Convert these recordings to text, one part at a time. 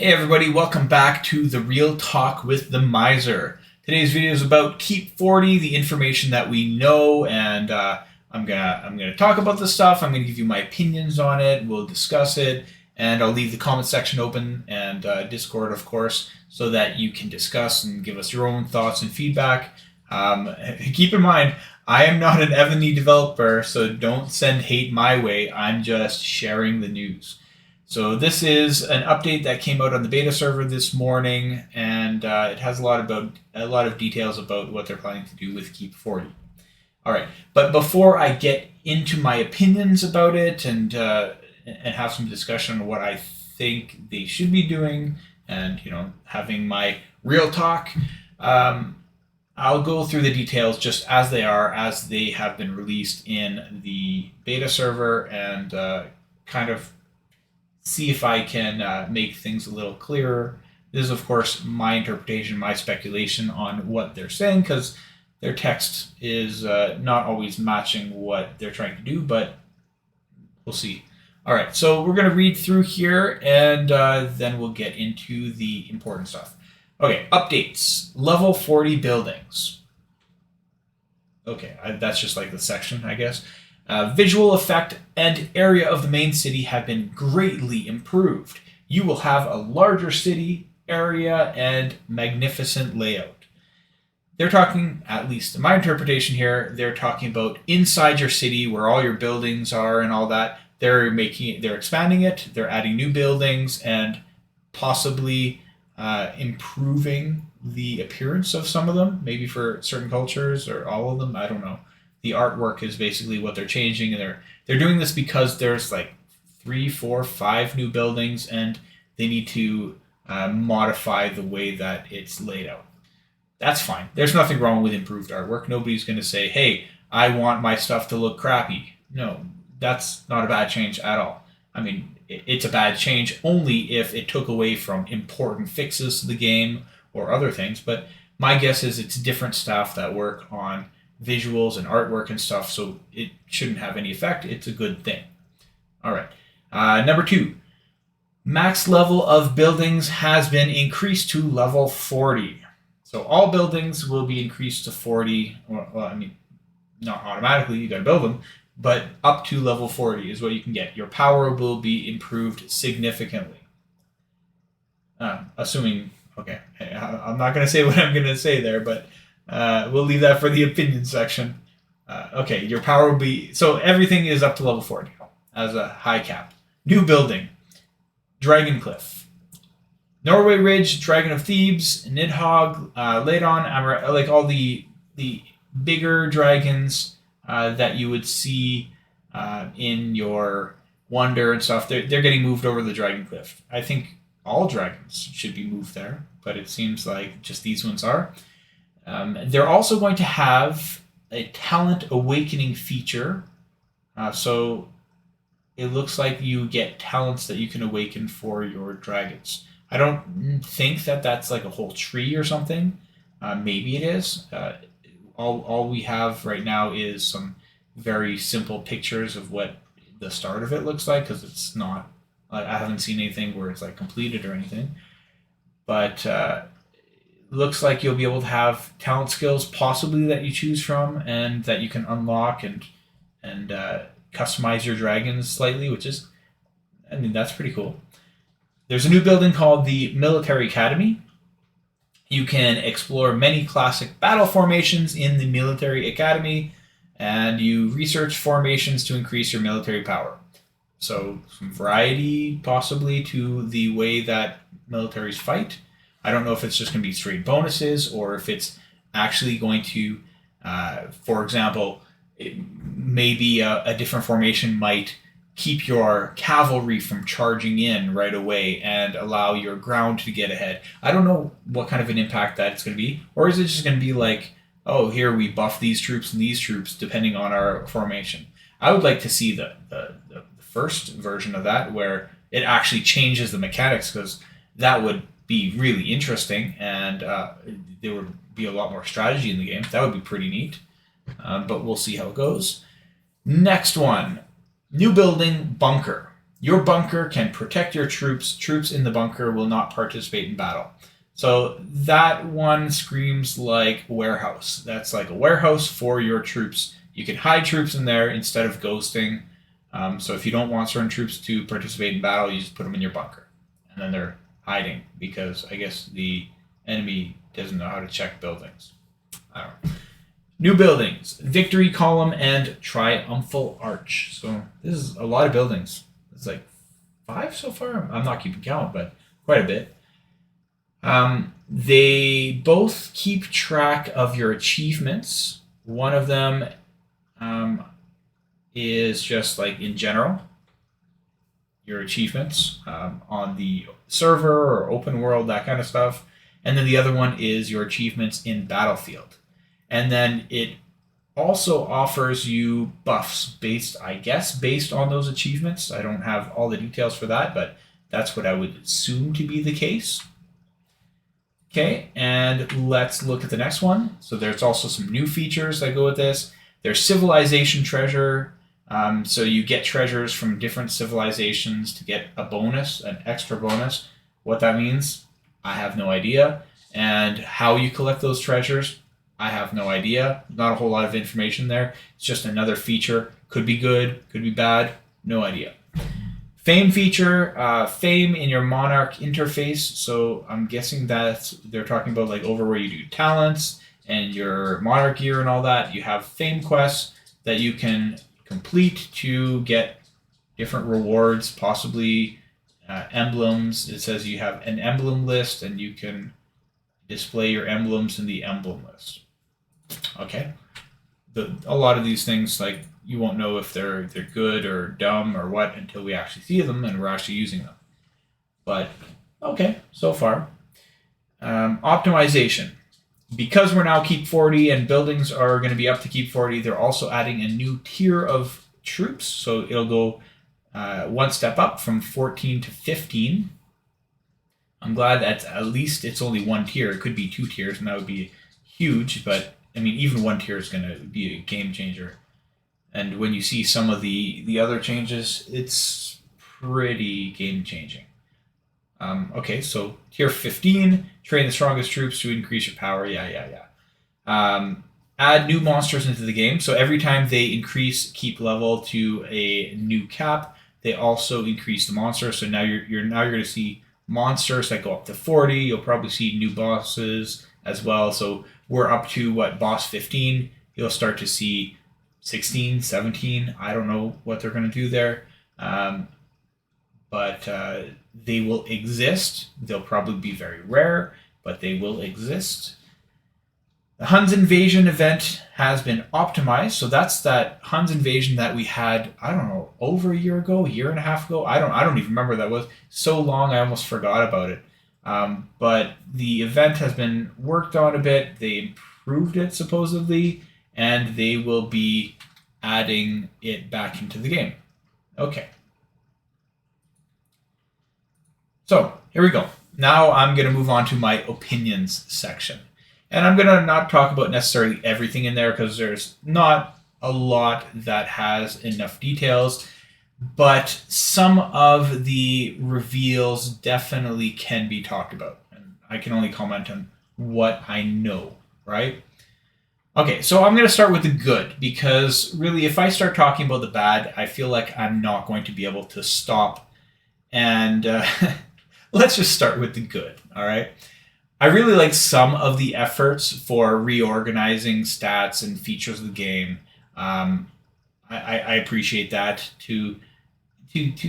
Hey everybody, welcome back to The Real Talk with the Miser. Today's video is about Keep 40, the information that we know, and I'm gonna talk about this stuff. I'm gonna give you my opinions on it. We'll discuss it, and I'll leave the comment section open and Discord, of course, so that you can discuss and give us your own thoughts and feedback. Keep in mind, I am not an Evony developer, so don't send hate my way. I'm just sharing the news. So this is an update that came out on the beta server this morning, and it has a lot of details about what they're planning to do with Keep 40. All right, but before I get into my opinions about it and have some discussion on what I think they should be doing, and having my real talk, I'll go through the details just as they are, as they have been released in the beta server, and kind of see if I can make things a little clearer. This is, of course, my interpretation, my speculation on what they're saying, because their text is not always matching what they're trying to do, but we'll see. All right, so we're going to read through here, and then we'll get into the important stuff. Okay, updates. Level 40 buildings. Okay, that's just like the section, I guess. Visual effect and area of the main city have been greatly improved. You will have a larger city area and magnificent layout. They're talking, at least in my interpretation here, they're talking about inside your city where all your buildings are and all that. They're expanding it, they're adding new buildings, and possibly improving the appearance of some of them, maybe for certain cultures or all of them, I don't know. The artwork is basically what they're changing, and they're doing this because there's like 3, 4, 5 new buildings, and they need to modify the way that it's laid out. That's fine. There's nothing wrong with improved artwork. Nobody's going to say, hey, I want my stuff to look crappy. No, that's not a bad change at all. I mean, it's a bad change only if it took away from important fixes to the game or other things, but my guess is it's different staff that work on visuals and artwork and stuff, so it shouldn't have any effect. It's a good thing. All right. Number 2, max level of buildings has been increased to level 40. So all buildings will be increased to 40. Well, I mean, not automatically, you got to build them, but up to level 40 is what you can get. Your power will be improved significantly. Assuming, okay, I'm not going to say what I'm going to say there, but we'll leave that for the opinion section. Okay, your power will be... So everything is up to level 40 as a high cap. New building. Dragon Cliff. Norway Ridge, Dragon of Thebes, Nidhogg, Ladon, like all the bigger dragons that you would see in your Wonder and stuff. They're getting moved over the Dragon Cliff. I think all dragons should be moved there, but it seems like just these ones are. They're also going to have a talent awakening feature. So it looks like you get talents that you can awaken for your dragons. I don't think that that's like a whole tree or something. Maybe it is. All we have right now is some very simple pictures of what the start of it looks like, because it's not... I haven't seen anything where it's like completed or anything. But... looks like you'll be able to have talent skills possibly that you choose from and that you can unlock and customize your dragons slightly, which is, I mean, that's pretty cool. There's a new building called the Military Academy. You can explore many classic battle formations in the Military Academy, and you research formations to increase your military power. So some variety possibly to the way that militaries fight. I don't know if it's just going to be straight bonuses or if it's actually going to, for example, maybe a different formation might keep your cavalry from charging in right away and allow your ground to get ahead. I don't know what kind of an impact that's going to be. Or is it just going to be like, oh, here we buff these troops and these troops depending on our formation. I would like to see the first version of that where it actually changes the mechanics, because that would be really interesting, and there would be a lot more strategy in the game. That would be pretty neat, but we'll see how it goes. Next one, new building, bunker. Your bunker can protect your troops. Troops in the bunker will not participate in battle. So that one screams like warehouse. That's like a warehouse for your troops. You can hide troops in there instead of ghosting. So if you don't want certain troops to participate in battle, you just put them in your bunker. And then they're hiding because I guess the enemy doesn't know how to check buildings. I don't know. New buildings, Victory Column and Triumphal Arch. So this is a lot of buildings. It's like 5 so far. I'm not keeping count, but quite a bit. They both keep track of your achievements. One of them is just like in general, your achievements on the server or open world, that kind of stuff. And then the other one is your achievements in Battlefield. And then it also offers you buffs based on those achievements. I don't have all the details for that, but that's what I would assume to be the case. Okay, and let's look at the next one. So there's also some new features that go with this. There's civilization treasure. So you get treasures from different civilizations to get a bonus, an extra bonus. What that means, I have no idea. And how you collect those treasures, I have no idea. Not a whole lot of information there. It's just another feature. Could be good, could be bad, no idea. Fame feature, fame in your Monarch interface. So I'm guessing that they're talking about like over where you do talents and your Monarch gear and all that. You have fame quests that you can complete to get different rewards, possibly emblems. It says you have an emblem list and you can display your emblems in the emblem list. Okay. A lot of these things, like, you won't know if they're good or dumb or what until we actually see them and we're actually using them. But okay, so far. Optimization. Because we're now Keep 40 and buildings are going to be up to Keep 40, they're also adding a new tier of troops. So it'll go one step up from 14 to 15. I'm glad that at least it's only one tier. It could be 2 tiers, and that would be huge. But I mean, even 1 tier is going to be a game changer. And when you see some of the other changes, it's pretty game changing. Okay, so tier 15, train the strongest troops to increase your power. Yeah. Add new monsters into the game. So every time they increase keep level to a new cap, they also increase the monster. So now you're going to see monsters that go up to 40. You'll probably see new bosses as well. So we're up to boss 15. You'll start to see 16, 17. I don't know what they're going to do there. But they will exist. They'll probably be very rare, but they will exist. The Huns Invasion event has been optimized. So that's that Huns Invasion that we had, I don't know, over a year ago, a year and a half ago. I don't even remember. That was so long I almost forgot about it. But the event has been worked on a bit. They improved it supposedly, and they will be adding it back into the game. Okay. So here we go. Now I'm going to move on to my opinions section. And I'm going to not talk about necessarily everything in there because there's not a lot that has enough details. But some of the reveals definitely can be talked about. And I can only comment on what I know, right? Okay, so I'm going to start with the good, because really if I start talking about the bad, I feel like I'm not going to be able to stop. And let's just start with the good, all right? I really like some of the efforts for reorganizing stats and features of the game. I appreciate that. To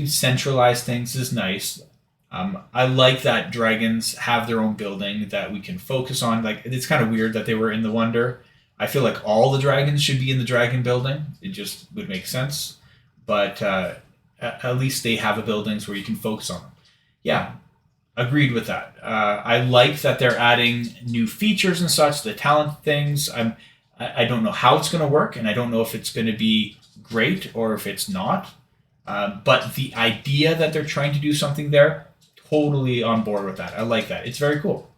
centralize things is nice. I like that dragons have their own building that we can focus on. Like, it's kind of weird that they were in the Wonder. I feel like all the dragons should be in the dragon building. It just would make sense. But at least they have buildings where you can focus on them. Yeah, agreed with that. I like that they're adding new features and such, the talent things. I don't know how it's going to work, and I don't know if it's going to be great or if it's not. But the idea that they're trying to do something there, totally on board with that. I like that. It's very cool.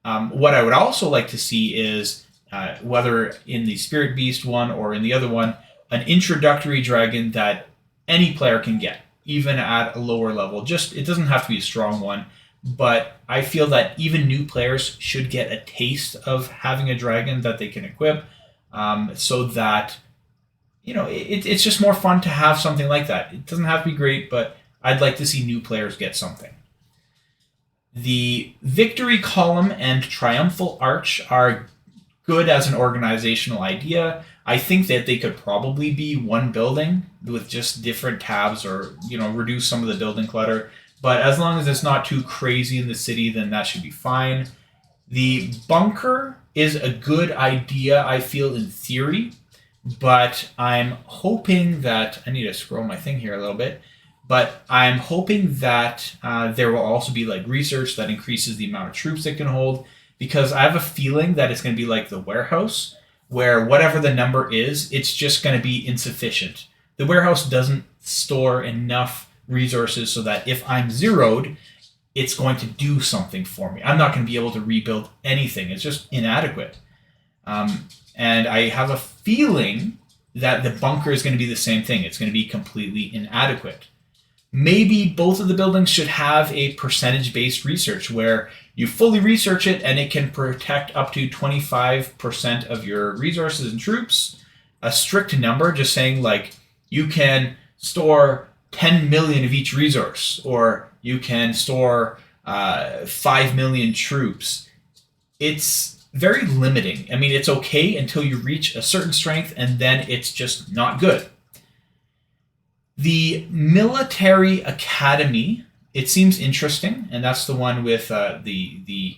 What I would also like to see is, whether in the Spirit Beast one or in the other one, an introductory dragon that any player can get. even at a lower level. Just it doesn't have to be a strong one, but I feel that even new players should get a taste of having a dragon that they can equip, so that it's just more fun to have something like that. It doesn't have to be great, but I'd like to see new players get something. The victory column and triumphal arch are good as an organizational idea. I think that they could probably be one building with just different tabs, or reduce some of the building clutter. But as long as it's not too crazy in the city, then that should be fine. The bunker is a good idea, I feel, in theory, but I'm hoping that I need to scroll my thing here a little bit. But I'm hoping that there will also be like research that increases the amount of troops it can hold, because I have a feeling that it's going to be like the warehouse, where whatever the number is, it's just going to be insufficient. The warehouse doesn't store enough resources so that if I'm zeroed, it's going to do something for me. I'm not going to be able to rebuild anything. It's just inadequate. And I have a feeling that the bunker is going to be the same thing. It's going to be completely inadequate. Maybe both of the buildings should have a percentage-based research where you fully research it and it can protect up to 25% of your resources and troops. A strict number, just saying like you can store 10 million of each resource, or you can store 5 million troops. It's very limiting. I mean, it's okay until you reach a certain strength, and then it's just not good. The military academy, it seems interesting, and that's the one with the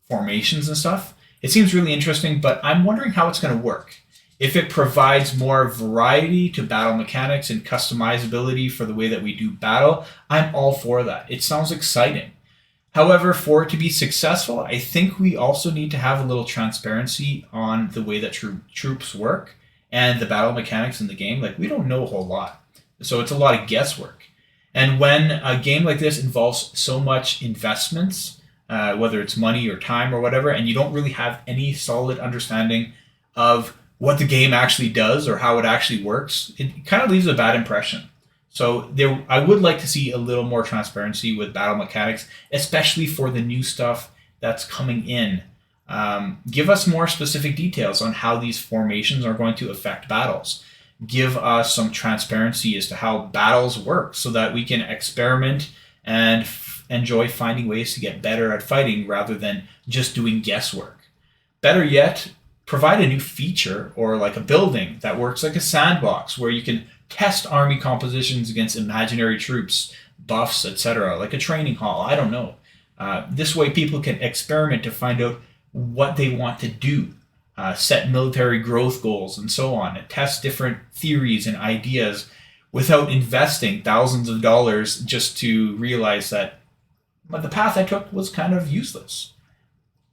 formations and stuff. It seems really interesting, but I'm wondering how it's going to work. If it provides more variety to battle mechanics and customizability for the way that we do battle, I'm all for that. It sounds exciting. However, for it to be successful, I think we also need to have a little transparency on the way that troops work and the battle mechanics in the game. Like, we don't know a whole lot. So it's a lot of guesswork. And when a game like this involves so much investments, whether it's money or time or whatever, and you don't really have any solid understanding of what the game actually does or how it actually works, it kind of leaves a bad impression. So I would like to see a little more transparency with battle mechanics, especially for the new stuff that's coming in. Give us more specific details on how these formations are going to affect battles. Give us some transparency as to how battles work so that we can experiment and enjoy finding ways to get better at fighting rather than just doing guesswork. Better yet, provide a new feature or like a building that works like a sandbox where you can test army compositions against imaginary troops, buffs, etc., like a training hall. I don't know. This way people can experiment to find out what they want to do. Set military growth goals and so on, and test different theories and ideas without investing thousands of dollars just to realize that the path I took was kind of useless.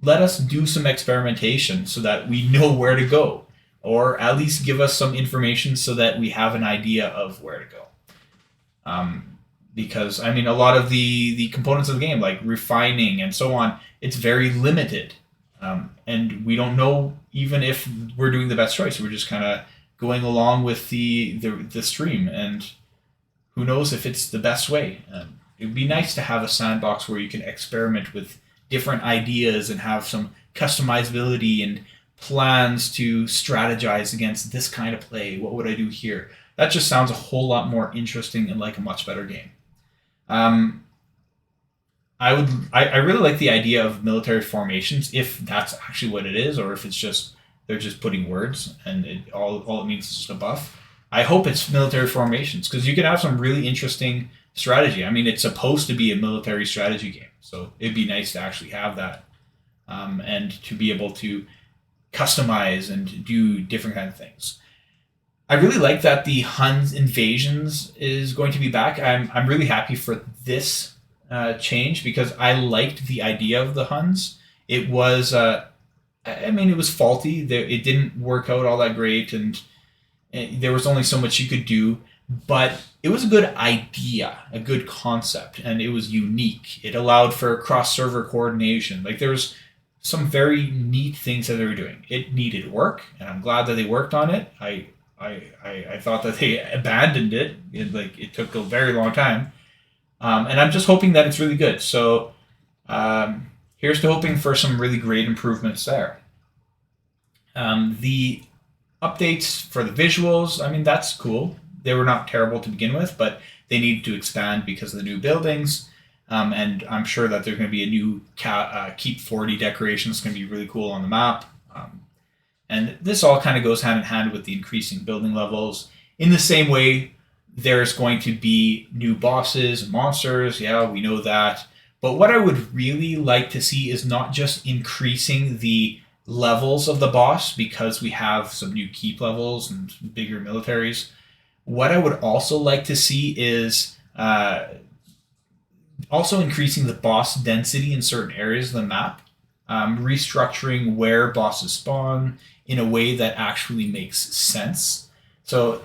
Let us do some experimentation so that we know where to go, or at least give us some information so that we have an idea of where to go. Because, I mean, a lot of the components of the game, like refining and so on, it's very limited. And we don't know even if we're doing the best choice. We're just kind of going along with the stream, and who knows if it's the best way. It would be nice to have a sandbox where you can experiment with different ideas and have some customizability and plans to strategize against this kind of play. What would I do here? That just sounds a whole lot more interesting and like a much better game. I really like the idea of military formations, if that's actually what it is, or if it's just they're just putting words and all it means is just a buff. I hope it's military formations, because you can have some really interesting strategy. I mean, it's supposed to be a military strategy game, so it'd be nice to actually have that, and to be able to customize and do different kind of things. I really like that the Huns invasions is going to be back. I'm really happy for this change, because I liked the idea of the Huns. It was, it was faulty. It didn't work out all that great, and there was only so much you could do. But it was a good idea, a good concept, and it was unique. It allowed for cross-server coordination. Like, there was some very neat things that they were doing. It needed work, and I'm glad that they worked on it. I I thought that they abandoned it. It took a very long time, and I'm just hoping that it's really good. So here's to hoping for some really great improvements there. The updates for the visuals, I mean, that's cool. They were not terrible to begin with, but they need to expand because of the new buildings. And I'm sure that there's going to be a new Keep 40 decoration that's going to be really cool on the map. And this all kind of goes hand in hand with the increasing building levels. In the same way, there's going to be new bosses, monsters. Yeah, we know that. But what I would really like to see is not just increasing the levels of the boss because we have some new keep levels and bigger militaries. What I would also like to see is also increasing the boss density in certain areas of the map, restructuring where bosses spawn in a way that actually makes sense. So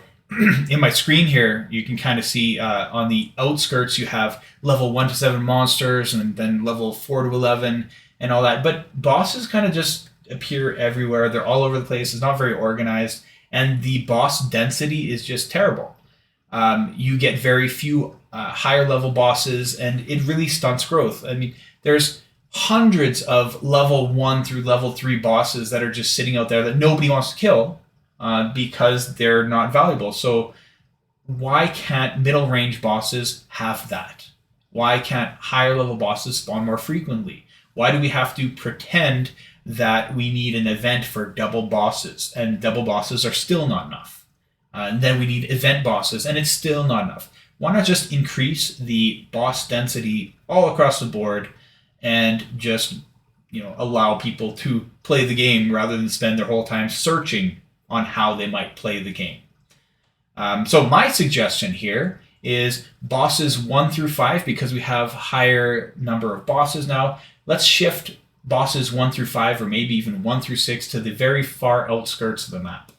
in my screen here, you can kind of see on the outskirts, you have level 1 to 7 monsters and then level 4 to 11 and all that. But bosses kind of just appear everywhere. They're all over the place. It's not very organized. And the boss density is just terrible. You get very few higher level bosses, and it really stunts growth. I mean, there's hundreds of level 1 through level 3 bosses that are just sitting out there that nobody wants to kill because they're not valuable. So why can't middle range bosses have that? Why can't higher level bosses spawn more frequently? Why do we have to pretend that we need an event for double bosses, and double bosses are still not enough? And then we need event bosses, and it's still not enough. Why not just increase the boss density all across the board and just, allow people to play the game rather than spend their whole time searching on how they might play the game? So my suggestion here is bosses 1 through 5, because we have higher number of bosses now. Let's shift bosses 1 through 5, or maybe even 1 through 6, to the very far outskirts of the map.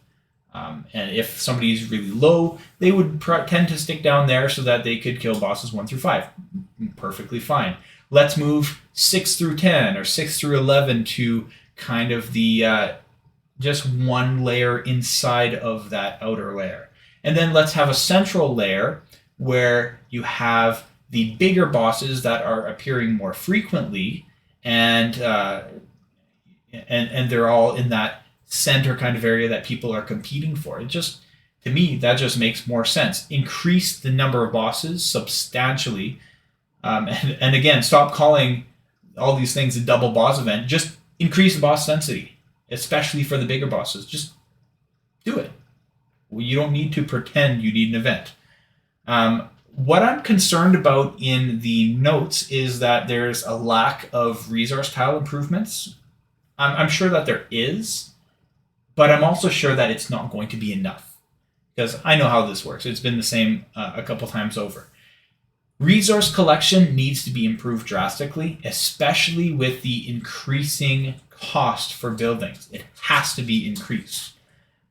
And if somebody's really low, they would tend to stick down there so that they could kill bosses 1 through 5. Perfectly fine. Let's move 6 through 10 or 6 through 11 to kind of the just one layer inside of that outer layer. And then let's have a central layer where you have the bigger bosses that are appearing more frequently, and they're all in that center kind of area that people are competing for. It just, to me, that just makes more sense. Increase the number of bosses substantially, and again, stop calling all these things a double boss event. Just increase the boss density, especially for the bigger bosses. Just do it. You don't need to pretend you need an event. What I'm concerned about in the notes is that there's a lack of resource tile improvements. I'm sure that there is, but I'm also sure that it's not going to be enough, because I know how this works. It's been the same a couple times over. Resource collection needs to be improved drastically, especially with the increasing cost for buildings. It has to be increased.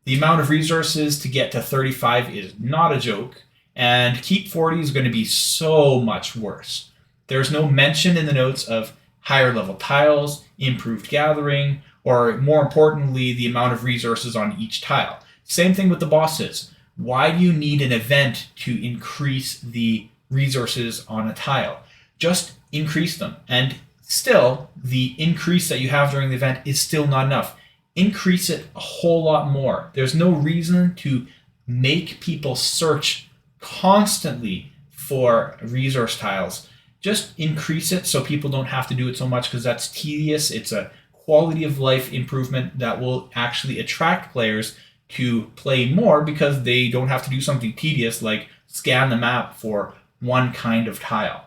The amount of resources to get to 35 is not a joke, and Keep 40 is going to be so much worse. There's no mention in the notes of higher level tiles, improved gathering, or more importantly, the amount of resources on each tile. Same thing with the bosses. Why do you need an event to increase the resources on a tile? Just increase them. And still, the increase that you have during the event is still not enough. Increase it a whole lot more. There's no reason to make people search constantly for resource tiles. Just increase it so people don't have to do it so much, because that's tedious. It's a quality of life improvement that will actually attract players to play more, because they don't have to do something tedious like scan the map for one kind of tile.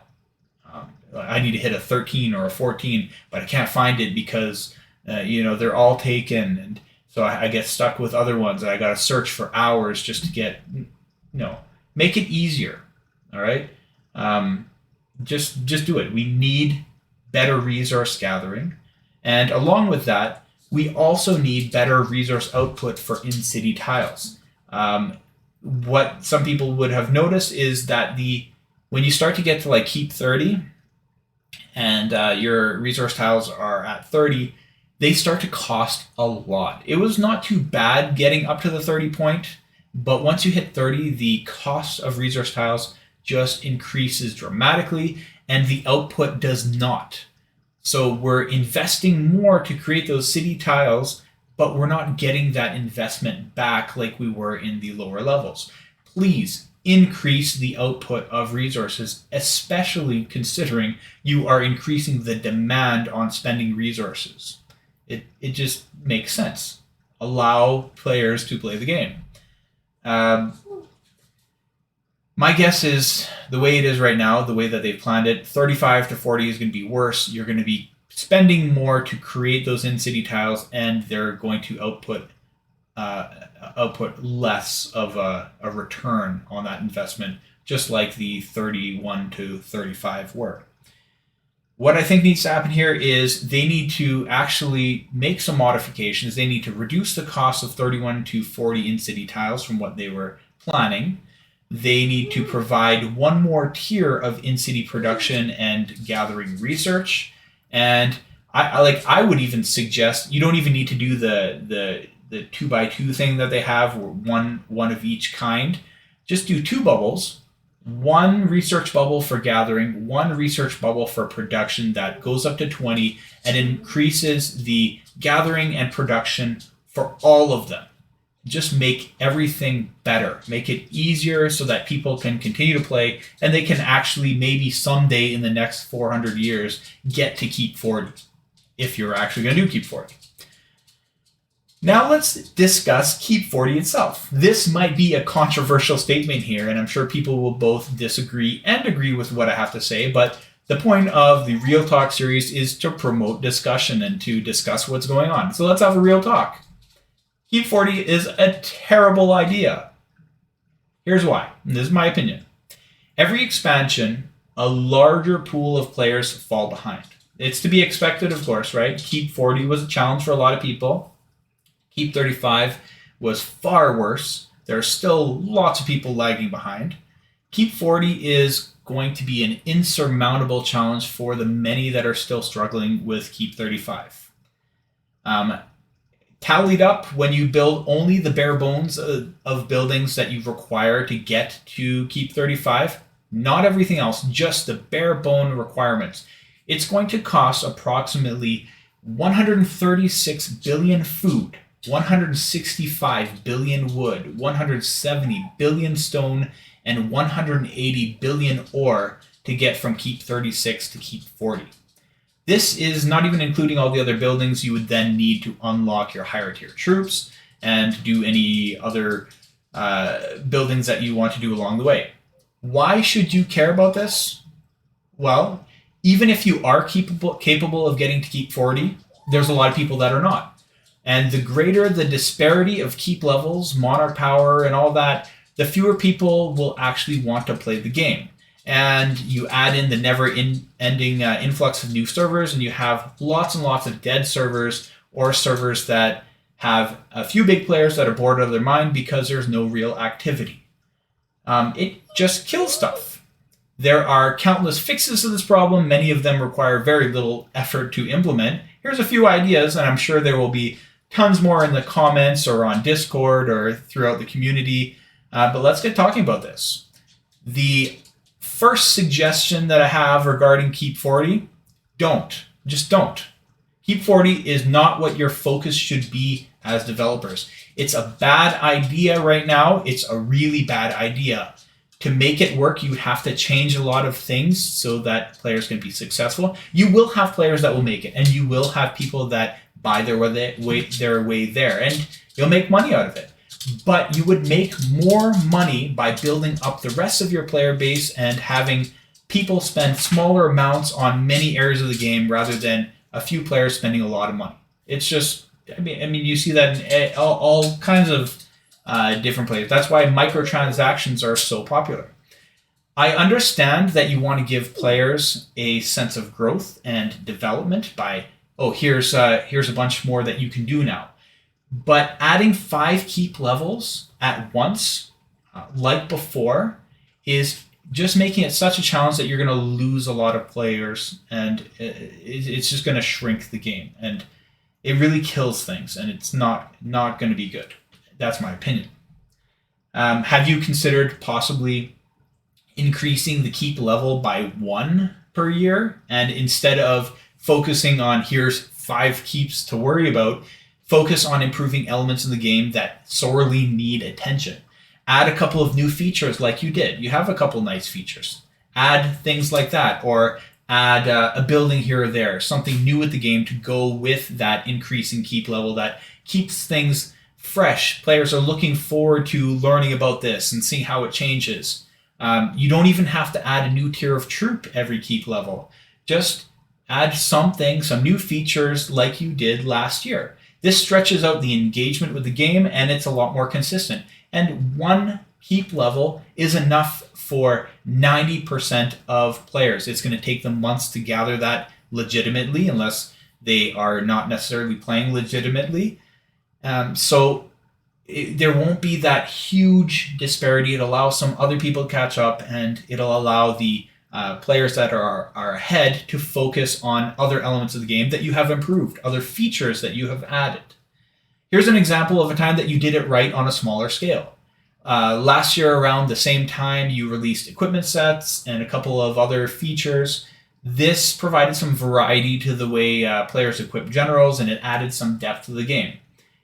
I need to hit a 13 or a 14, but I can't find it because they're all taken, and so I get stuck with other ones, and I got to search for hours just to get. Make it easier. All right, just do it. We need better resource gathering, and along with that, we also need better resource output for in-city tiles. What some people would have noticed is that when you start to get to like Keep 30, and your resource tiles are at 30, they start to cost a lot. It was not too bad getting up to the 30 point, But once you hit 30, the cost of resource tiles just increases dramatically, and the output does not. So we're investing more to create those city tiles, but we're not getting that investment back like we were in the lower levels. Please increase the output of resources, especially considering you are increasing the demand on spending resources. It just makes sense. Allow players to play the game. My guess is the way it is right now, the way that they've planned it, 35 to 40 is going to be worse. You're going to be spending more to create those in-city tiles, and they're going to output less of a return on that investment, just like the 31 to 35 were. What I think needs to happen here is they need to actually make some modifications. They need to reduce the cost of 31 to 40 in-city tiles from what they were planning. They need to provide one more tier of in-city production and gathering research. And I would even suggest you don't even need to do the 2x2 thing that they have, one of each kind. Just do 2 bubbles, 1 research bubble for gathering, 1 research bubble for production that goes up to 20 and increases the gathering and production for all of them. Just make everything better. Make it easier so that people can continue to play, and they can actually maybe someday in the next 400 years get to keep 40, if you're actually going to do keep 40. Now let's discuss keep 40 itself. This might be a controversial statement here, and I'm sure people will both disagree and agree with what I have to say, but the point of the Real Talk series is to promote discussion and to discuss what's going on. So let's have a real talk. Keep 40 is a terrible idea. Here's why, and this is my opinion. Every expansion, a larger pool of players fall behind. It's to be expected, of course, right? Keep 40 was a challenge for a lot of people. Keep 35 was far worse. There are still lots of people lagging behind. Keep 40 is going to be an insurmountable challenge for the many that are still struggling with Keep 35. Tallied up, when you build only the bare bones of buildings that you require to get to Keep 35, not everything else, just the bare bone requirements, it's going to cost approximately 136 billion food, 165 billion wood, 170 billion stone, and 180 billion ore to get from Keep 36 to Keep 40. This is not even including all the other buildings you would then need to unlock your higher tier troops and do any other buildings that you want to do along the way. Why should you care about this? Well, even if you are capable of getting to Keep 40, there's a lot of people that are not. And the greater the disparity of keep levels, monarch power, and all that, the fewer people will actually want to play the game. And you add in the never-ending influx of new servers, and you have lots and lots of dead servers or servers that have a few big players that are bored out of their mind because there's no real activity. It just kills stuff. There are countless fixes to this problem. Many of them require very little effort to implement. Here's a few ideas, and I'm sure there will be tons more in the comments or on Discord or throughout the community. But let's get talking about this. The first suggestion that I have regarding Keep 40, just don't. Keep 40 is not what your focus should be as developers. It's a bad idea right now. It's a really bad idea. To make it work, you would have to change a lot of things so that players can be successful. You will have players that will make it, and you will have people that buy their way there, and you'll make money out of it. But you would make more money by building up the rest of your player base and having people spend smaller amounts on many areas of the game rather than a few players spending a lot of money. It's just, I mean, you see that in all kinds of different players. That's why microtransactions are so popular. I understand that you want to give players a sense of growth and development by, here's a bunch more that you can do now. But adding 5 keep levels at once, like before, is just making it such a challenge that you're going to lose a lot of players, and it's just going to shrink the game, and it really kills things, and it's not going to be good. That's my opinion. Have you considered possibly increasing the keep level by 1 per year? And instead of focusing on here's 5 keeps to worry about, focus on improving elements in the game that sorely need attention. Add a couple of new features like you did. You have a couple nice features. Add things like that, or add a building here or there, something new with the game to go with that increasing keep level that keeps things fresh. Players are looking forward to learning about this and seeing how it changes. You don't even have to add a new tier of troop every keep level. Just add something, some new features like you did last year. This stretches out the engagement with the game, and it's a lot more consistent. And 1 keep level is enough for 90% of players. It's going to take them months to gather that legitimately, unless they are not necessarily playing legitimately. There won't be that huge disparity. It allows some other people to catch up, and it'll allow the players that are ahead to focus on other elements of the game that you have improved, other features that you have added. Here's an example of a time that you did it right on a smaller scale. Last year around the same time, you released equipment sets and a couple of other features. This provided some variety to the way players equip generals, and it added some depth to the game.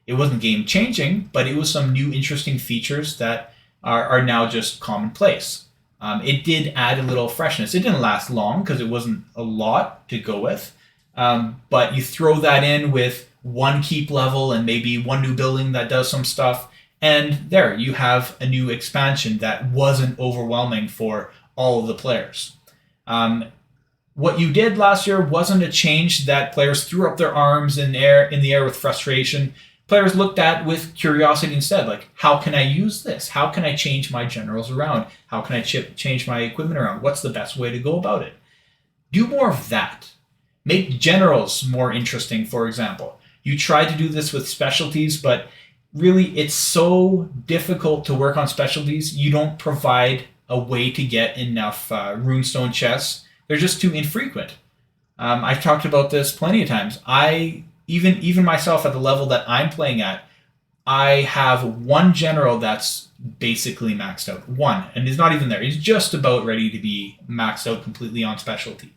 It wasn't game-changing, but it was some new interesting features that are now just commonplace. It did add a little freshness. It didn't last long because it wasn't a lot to go with. But you throw that in with 1 keep level and maybe 1 new building that does some stuff, and there you have a new expansion that wasn't overwhelming for all of the players. What you did last year wasn't a change that players threw up their arms in the air with frustration. Players looked at with curiosity instead, like, how can I use this? How can I change my generals around? How can I change my equipment around? What's the best way to go about it? Do more of that. Make generals more interesting, for example. You tried to do this with specialties, but really it's so difficult to work on specialties. You don't provide a way to get enough runestone chests. They're just too infrequent. I've talked about this plenty of times. Even myself at the level that I'm playing at, I have 1 general that's basically maxed out. 1, and he's not even there. He's just about ready to be maxed out completely on specialty.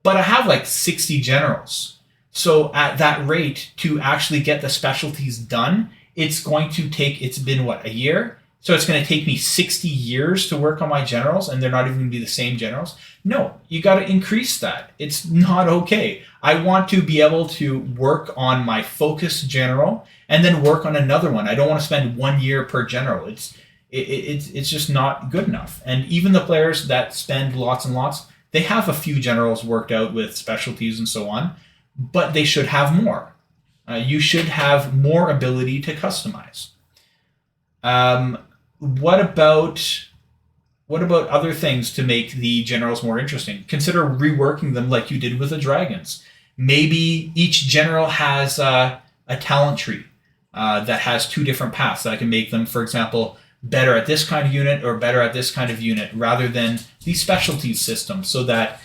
But I have like 60 generals. So at that rate, to actually get the specialties done, it's been what, a year? So it's going to take me 60 years to work on my generals, and they're not even going to be the same generals? No, you got to increase that. It's not okay. I want to be able to work on my focus general and then work on another one. I don't want to spend 1 year per general. It's just not good enough. And even the players that spend lots and lots, they have a few generals worked out with specialties and so on, but they should have more. You should have more ability to customize. What about other things to make the generals more interesting? Consider reworking them like you did with the dragons. Maybe each general has a talent tree that has 2 different paths that I can make them, for example, better at this kind of unit or better at this kind of unit, rather than the specialties system, so that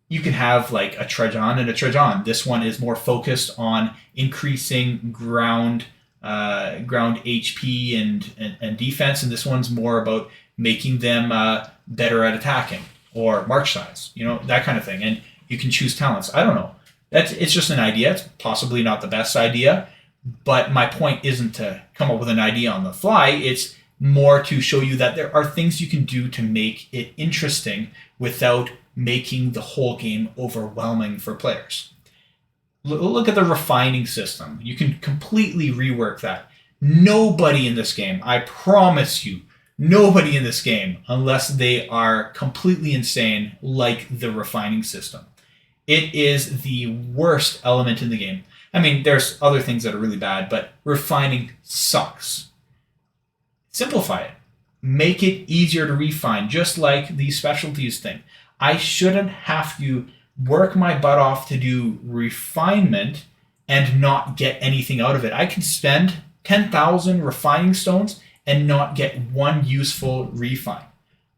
you can have like a Trajan and a Trajan. This one is more focused on increasing ground HP and defense, and this one's more about making them better at attacking or march size, that kind of thing. And you can choose talents. I don't know. It's just an idea. It's possibly not the best idea, but my point isn't to come up with an idea on the fly. It's more to show you that there are things you can do to make it interesting without making the whole game overwhelming for players. Look at the refining system. You can completely rework that. Nobody in this game, I promise you, nobody in this game, unless they are completely insane, like the refining system. It is the worst element in the game. I mean, there's other things that are really bad, but refining sucks. Simplify it. Make it easier to refine, just like the specialties thing. I shouldn't have to work my butt off to do refinement and not get anything out of it. I can spend 10,000 refining stones and not get 1 useful refine.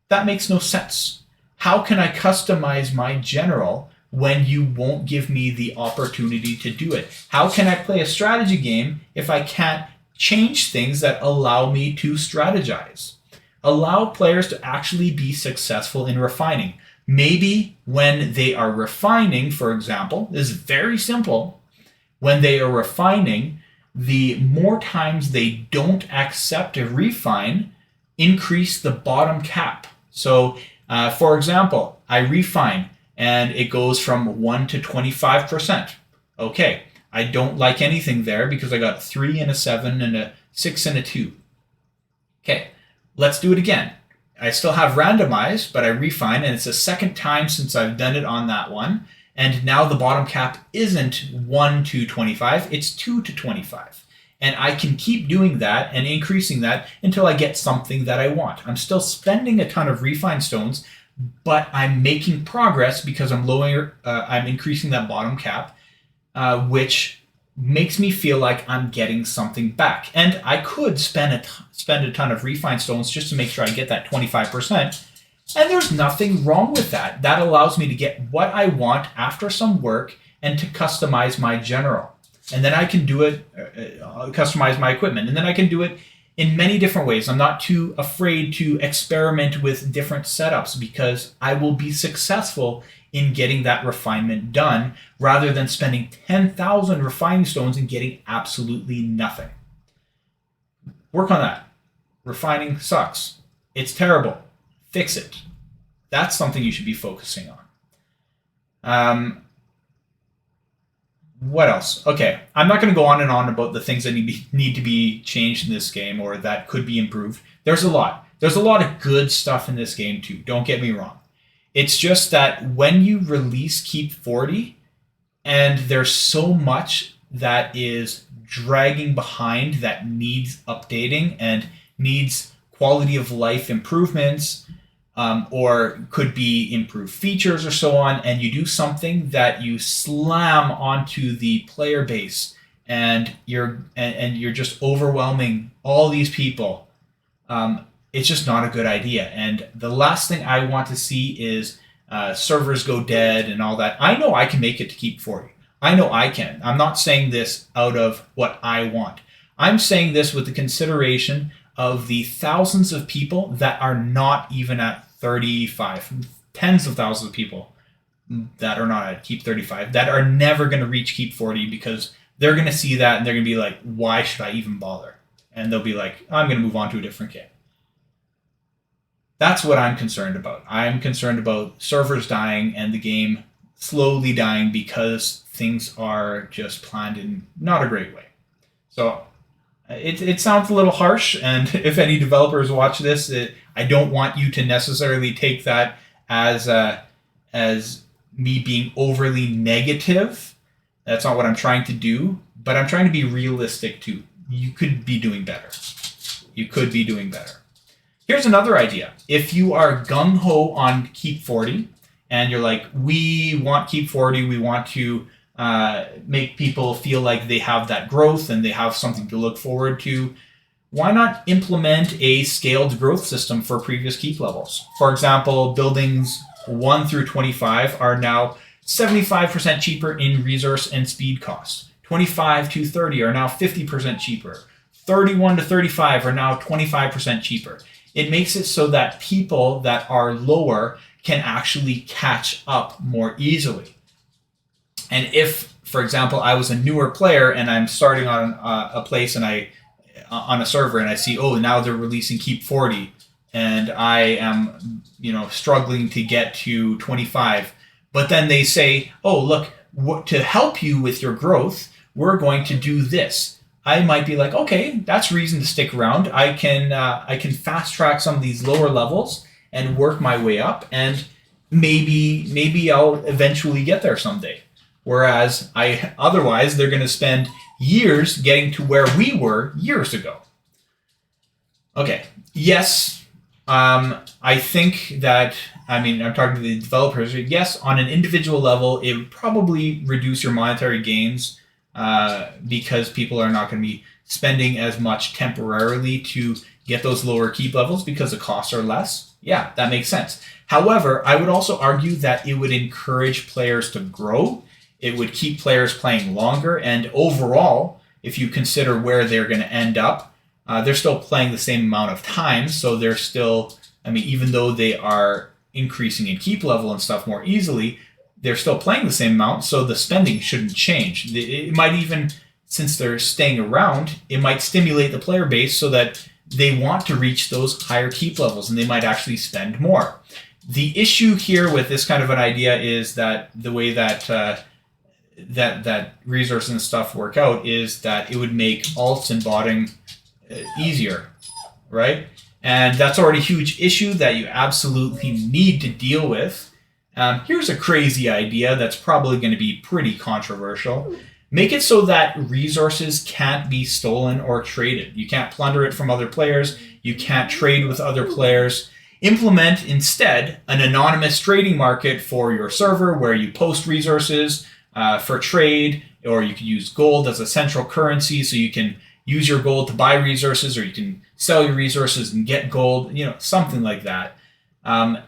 That makes no sense. How can I customize my general when you won't give me the opportunity to do it? How can I play a strategy game if I can't change things that allow me to strategize. Allow players to actually be successful in refining. Maybe when they are refining, for example, this is very simple. When they are refining, the more times they don't accept a refine, increase the bottom cap. So, for example, I refine and it goes from 1 to 25%. Okay, I don't like anything there because I got 3 and a 7 and a 6 and a 2. Okay, let's do it again. I still have randomized, but I refine, and it's the second time since I've done it on that one. And now the bottom cap isn't 1 to 25, it's 2 to 25. And I can keep doing that and increasing that until I get something that I want. I'm still spending a ton of refine stones, but I'm making progress because I'm increasing that bottom cap, which makes me feel like I'm getting something back. And I could spend a ton of refine stones just to make sure I get that 25%. And there's nothing wrong with that. That allows me to get what I want after some work and to customize my general. And then I can do it, customize my equipment. And then I can do it in many different ways. I'm not too afraid to experiment with different setups because I will be successful in getting that refinement done rather than spending 10,000 refining stones and getting absolutely nothing. Work on that. Refining sucks. It's terrible. Fix it. That's something you should be focusing on. What else? Okay, I'm not going to go on and on about the things that need to be changed in this game or that could be improved. There's a lot. There's a lot of good stuff in this game too. Don't get me wrong. It's just that when you release Keep 40 and there's so much that is dragging behind that needs updating and needs quality of life improvements, or could be improved features or so on, and you do something that you slam onto the player base and you're just overwhelming all these people, it's just not a good idea. And the last thing I want to see is servers go dead and all that. I know I can make it to Keep 40. I know I can. I'm not saying this out of what I want. I'm saying this with the consideration of the thousands of people that are not even at 35, tens of thousands of people that are not at Keep 35, that are never going to reach Keep 40 because they're going to see that and they're going to be like, why should I even bother? And they'll be like, I'm going to move on to a different game. That's what I'm concerned about. I'm concerned about servers dying and the game slowly dying because things are just planned in not a great way. So it sounds a little harsh, and if any developers watch this, I don't want you to necessarily take that as me being overly negative. That's not what I'm trying to do, but I'm trying to be realistic too. You could be doing better. You could be doing better. Here's another idea. If you are gung-ho on Keep 40, and you're like, we want Keep 40, we want to make people feel like they have that growth and they have something to look forward to, why not implement a scaled growth system for previous keep levels? For example, buildings 1 through 25 are now 75% cheaper in resource and speed costs. 25 to 30 are now 50% cheaper. 31 to 35 are now 25% cheaper. It makes it so that people that are lower can actually catch up more easily. And if, for example, I was a newer player and I'm starting on a place and on a server and I see, oh, now they're releasing Keep 40 and I am, struggling to get to 25. But then they say, oh, look, to help you with your growth, we're going to do this. I might be like, okay, that's reason to stick around. I can fast track some of these lower levels and work my way up, and maybe I'll eventually get there someday. Whereas otherwise they're going to spend years getting to where we were years ago. Okay, yes, I think that, I'm talking to the developers, yes, on an individual level, it would probably reduce your monetary gains because people are not going to be spending as much temporarily to get those lower keep levels because the costs are less. Yeah, that makes sense. However, I would also argue that it would encourage players to grow. It would keep players playing longer, and overall, if you consider where they're going to end up, they're still playing the same amount of times. So they're still, I mean, even though they are increasing in keep level and stuff more easily, they're still playing the same amount. So the spending shouldn't change. It might even, since they're staying around, it might stimulate the player base so that they want to reach those higher keep levels and they might actually spend more. The issue here with this kind of an idea is that the way that that resources and stuff work out is that it would make alts and botting easier, right? And that's already a huge issue that you absolutely need to deal with. Here's a crazy idea that's probably going to be pretty controversial. Make it so that resources can't be stolen or traded. You can't plunder it from other players. You can't trade with other players. Implement instead an anonymous trading market for your server where you post resources for trade, or you can use gold as a central currency so you can use your gold to buy resources, or you can sell your resources and get gold, something like that.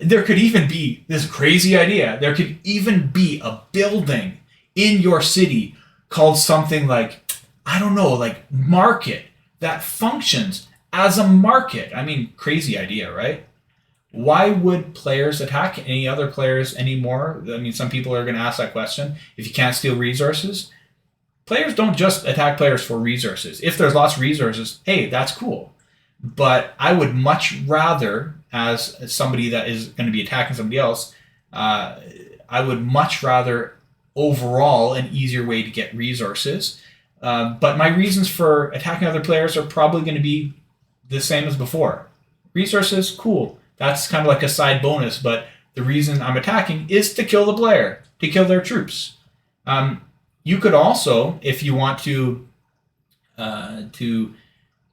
There could even be this crazy idea. There could even be a building in your city called something like, I don't know, like market that functions as a market. I mean, crazy idea, right? Why would players attack any other players anymore? I mean, some people are going to ask that question. If you can't steal resources, players don't just attack players for resources. If there's lots of resources, hey, that's cool. But I would much rather, as somebody that is going to be attacking somebody else, I would much rather overall an easier way to get resources. But my reasons for attacking other players are probably going to be the same as before. Resources, cool. That's kind of like a side bonus, but the reason I'm attacking is to kill the player, to kill their troops. You could also, if you want to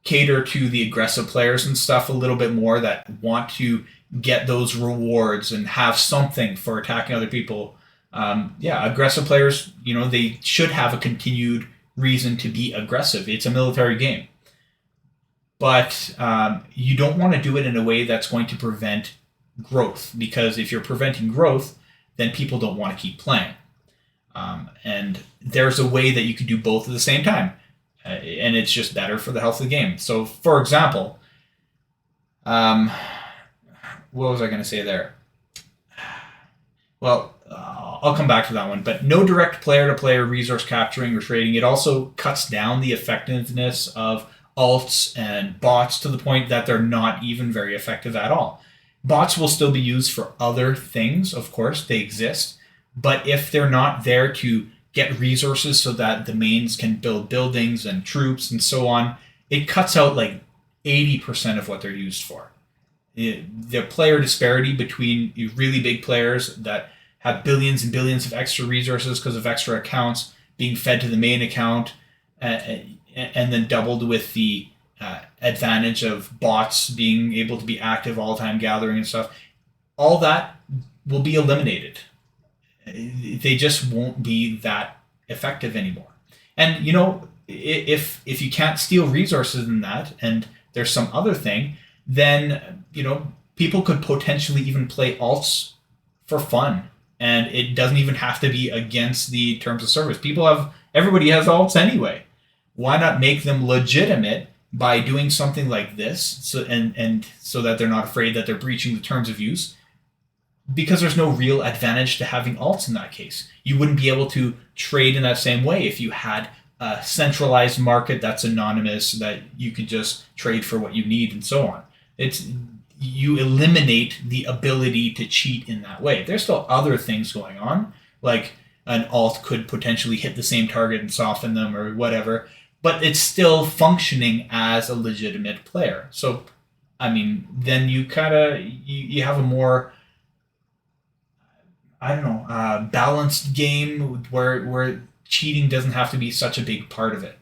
cater to the aggressive players and stuff a little bit more that want to get those rewards and have something for attacking other people. Aggressive players, they should have a continued reason to be aggressive. It's a military game. But you don't want to do it in a way that's going to prevent growth, because if you're preventing growth, then people don't want to keep playing. And there's a way that you can do both at the same time. And it's just better for the health of the game. So, for example, what was I going to say there? Well, I'll come back to that one. But no direct player-to-player resource capturing or trading. It also cuts down the effectiveness of alts and bots to the point that they're not even very effective at all. Bots will still be used for other things, of course, they exist. But if they're not there to get resources so that the mains can build buildings and troops and so on, it cuts out like 80% of what they're used for. The player disparity between really big players that have billions and billions of extra resources because of extra accounts being fed to the main account, and then doubled with the advantage of bots being able to be active all the time, gathering and stuff, all that will be eliminated. They just won't be that effective anymore. And if you can't steal resources in that, and there's some other thing, then people could potentially even play alts for fun, and it doesn't even have to be against the terms of service. Everybody has alts anyway. Why not make them legitimate by doing something like this, so that they're not afraid that they're breaching the terms of use? Because there's no real advantage to having alts in that case. You wouldn't be able to trade in that same way if you had a centralized market that's anonymous, that you could just trade for what you need and so on. You eliminate the ability to cheat in that way. There's still other things going on, like an alt could potentially hit the same target and soften them or whatever, but it's still functioning as a legitimate player. So, I mean, then you you have a more, balanced game where cheating doesn't have to be such a big part of it.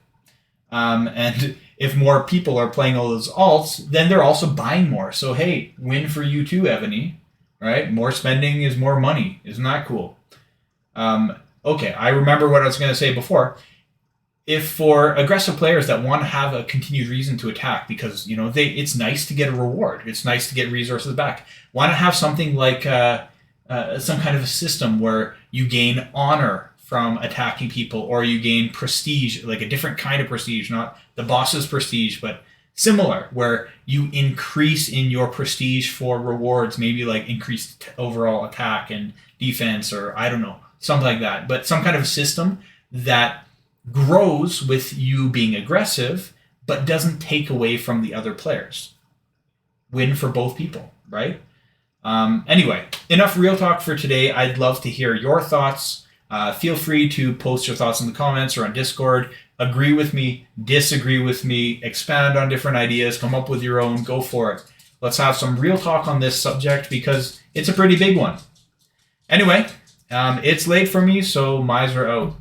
And if more people are playing all those alts, then they're also buying more. So, hey, win for you too, Evony, right? More spending is more money. Isn't that cool? Okay, I remember what I was going to say before. If for aggressive players that want to have a continued reason to attack, because it's nice to get a reward, it's nice to get resources back, why not have something like some kind of a system where you gain honor from attacking people, or you gain prestige, like a different kind of prestige, not the boss's prestige, but similar, where you increase in your prestige for rewards, maybe like increased overall attack and defense, or I don't know, something like that. But some kind of system that grows with you being aggressive, but doesn't take away from the other players. Win for both people, right? Anyway, enough real talk for today. I'd love to hear your thoughts. Feel free to post your thoughts in the comments or on Discord. Agree with me, disagree with me, expand on different ideas, come up with your own, go for it. Let's have some real talk on this subject because it's a pretty big one. Anyway, it's late for me, so Miser out.